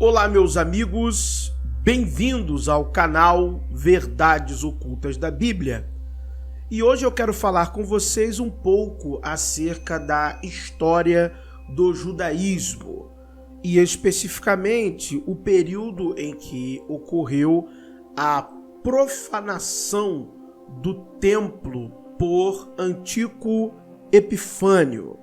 Olá, meus amigos, bem-vindos ao canal Verdades Ocultas da Bíblia. E hoje eu quero falar com vocês um pouco acerca da história do judaísmo e especificamente o período em que ocorreu a profanação do templo por Antíoco Epifânio.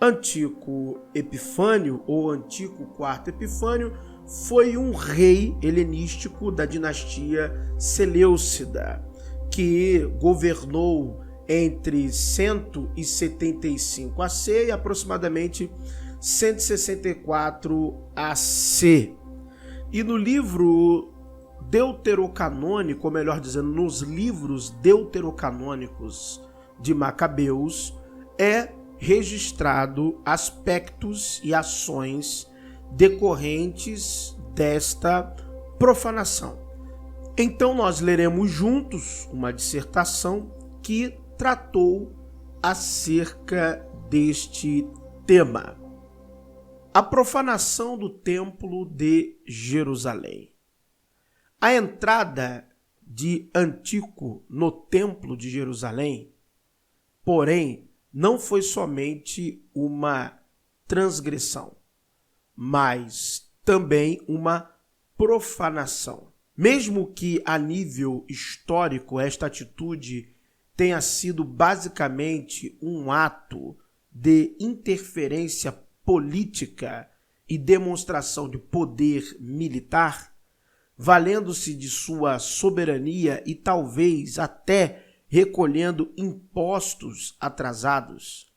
Antíoco Epifânio, ou Antíoco IV Epifânio, foi um rei helenístico da dinastia Seleucida, que governou entre 175 AC e aproximadamente 164 AC. E no livro deuterocanônico, ou melhor dizendo, nos livros deuterocanônicos de Macabeus, é registrado aspectos e ações decorrentes desta profanação. Então nós leremos juntos uma dissertação que tratou acerca deste tema. A profanação do Templo de Jerusalém. A entrada de Antíoco no Templo de Jerusalém, porém, não foi somente uma transgressão, mas também uma profanação. Mesmo que a nível histórico esta atitude tenha sido basicamente um ato de interferência política e demonstração de poder militar, valendo-se de sua soberania e talvez até recolhendo impostos atrasados,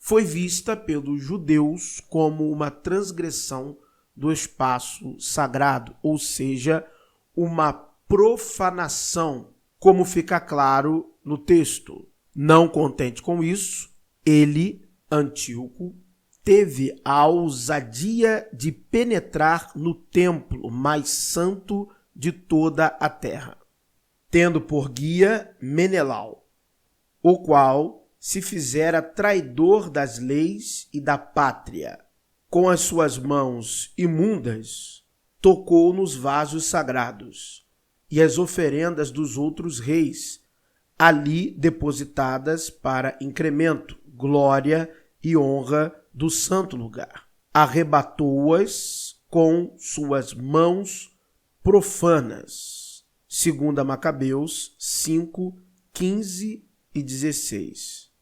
foi vista pelos judeus como uma transgressão do espaço sagrado, ou seja, uma profanação, como fica claro no texto. Não contente com isso, ele, Antíoco, teve a ousadia de penetrar no templo mais santo de toda a terra, tendo por guia Menelau, o qual se fizera traidor das leis e da pátria. Com as suas mãos imundas, tocou nos vasos sagrados e as oferendas dos outros reis, ali depositadas para incremento, glória e honra do santo lugar. Arrebatou-as com suas mãos profanas. 2 Macabeus 5, 15 e 16.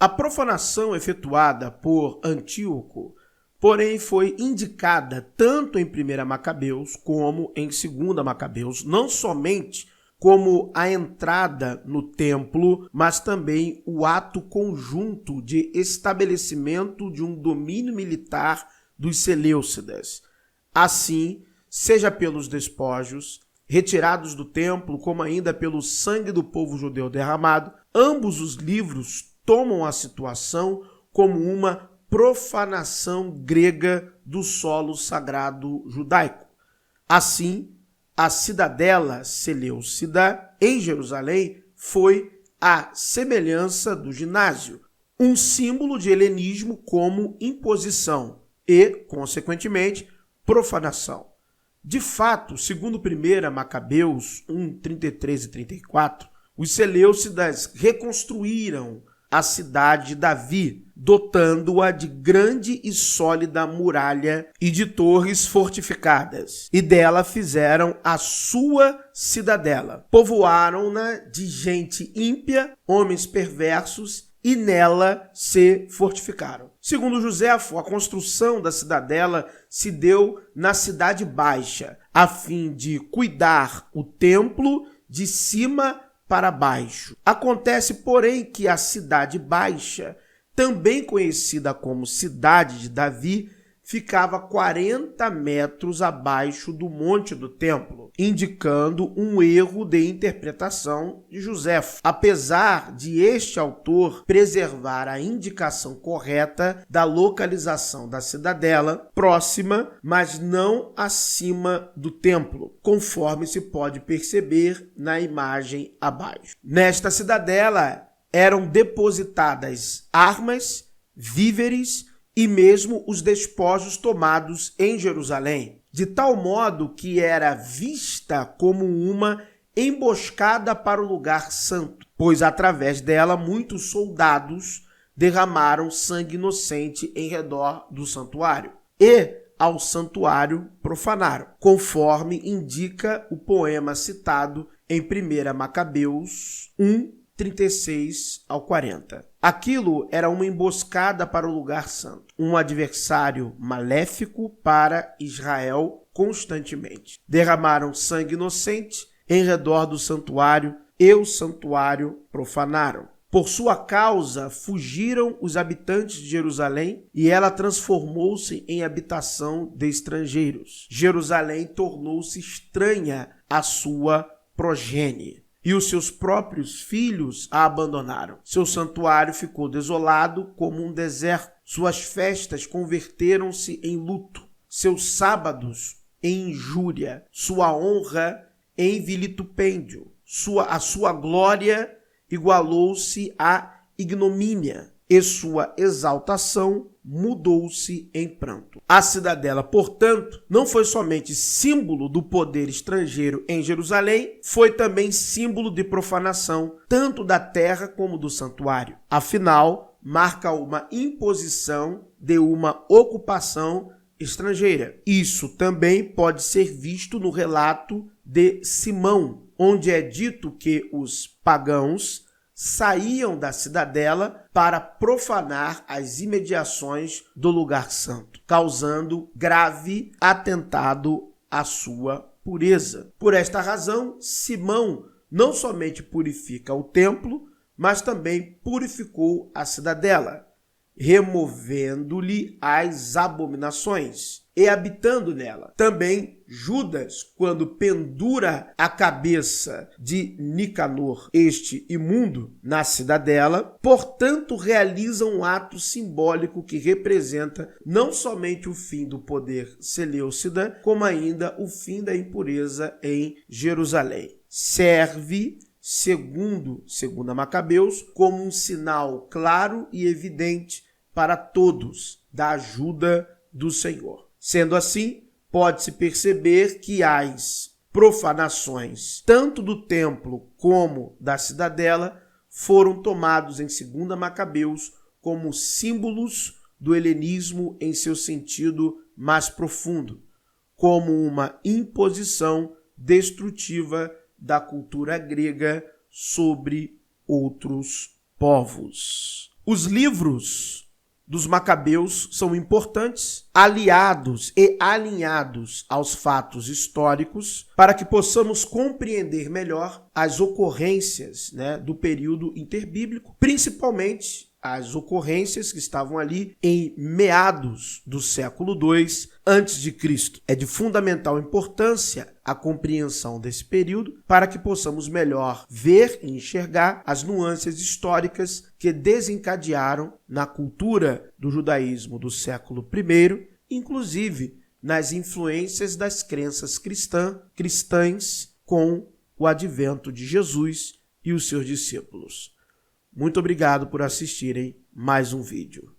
A profanação efetuada por Antíoco, porém, foi indicada tanto em 1 Macabeus como em 2 Macabeus, não somente como a entrada no templo, mas também o ato conjunto de estabelecimento de um domínio militar dos Seleucidas. Assim, seja pelos despojos retirados do templo, como ainda pelo sangue do povo judeu derramado, ambos os livros tomam a situação como uma profanação grega do solo sagrado judaico. Assim, a cidadela Seleucida em Jerusalém foi a semelhança do ginásio, um símbolo de helenismo como imposição e, consequentemente, profanação. De fato, segundo 1 Macabeus 1, 33 e 34, os Seleucidas reconstruíram a cidade de Davi, dotando-a de grande e sólida muralha e de torres fortificadas, e dela fizeram a sua cidadela. Povoaram-na de gente ímpia, homens perversos, e nela se fortificaram. Segundo Joséfo, a construção da cidadela se deu na Cidade Baixa, a fim de cuidar o templo de cima para baixo. Acontece, porém, que a Cidade Baixa, também conhecida como Cidade de Davi, ficava 40 metros abaixo do Monte do Templo, indicando um erro de interpretação de Joséfo, apesar de este autor preservar a indicação correta da localização da cidadela, próxima, mas não acima do templo, conforme se pode perceber na imagem abaixo. Nesta cidadela eram depositadas armas, víveres e mesmo os despojos tomados em Jerusalém. de tal modo que era vista como uma emboscada para o lugar santo, pois através dela muitos soldados derramaram sangue inocente em redor do santuário e ao santuário profanaram, conforme indica o poema citado em 1 Macabeus 1, 36 ao 40. Aquilo era uma emboscada para o lugar santo, um adversário maléfico para Israel constantemente. Derramaram sangue inocente em redor do santuário e o santuário profanaram. Por sua causa, fugiram os habitantes de Jerusalém e ela transformou-se em habitação de estrangeiros. Jerusalém tornou-se estranha à sua progênie e os seus próprios filhos a abandonaram. Seu santuário ficou desolado como um deserto. Suas festas converteram-se em luto, seus sábados em injúria, sua honra em vilipêndio, a sua glória igualou-se à ignomínia e sua exaltação mudou-se em pranto. A cidadela, portanto, não foi somente símbolo do poder estrangeiro em Jerusalém, foi também símbolo de profanação, tanto da terra como do santuário. Afinal, marca uma imposição de uma ocupação estrangeira. Isso também pode ser visto no relato de Simão, onde é dito que os pagãos saíam da cidadela para profanar as imediações do lugar santo, causando grave atentado à sua pureza. Por esta razão, Simão não somente purifica o templo, mas também purificou a cidadela, removendo-lhe as abominações e habitando nela. Também Judas, quando pendura a cabeça de Nicanor, este imundo, na cidadela, portanto realiza um ato simbólico que representa não somente o fim do poder seleucida, como ainda o fim da impureza em Jerusalém. Serve, segundo Macabeus, como um sinal claro e evidente para todos da ajuda do Senhor. Sendo assim, pode-se perceber que as profanações, tanto do templo como da cidadela, foram tomados em 2 Macabeus como símbolos do helenismo em seu sentido mais profundo, como uma imposição destrutiva da cultura grega sobre outros povos. Os livros dos Macabeus são importantes, aliados e alinhados aos fatos históricos, para que possamos compreender melhor as ocorrências, do período interbíblico, principalmente as ocorrências que estavam ali em meados do século II a.C. É de fundamental importância a compreensão desse período para que possamos melhor ver e enxergar as nuances históricas que desencadearam na cultura do judaísmo do século I, inclusive nas influências das crenças cristãs com o advento de Jesus e os seus discípulos. Muito obrigado por assistirem mais um vídeo.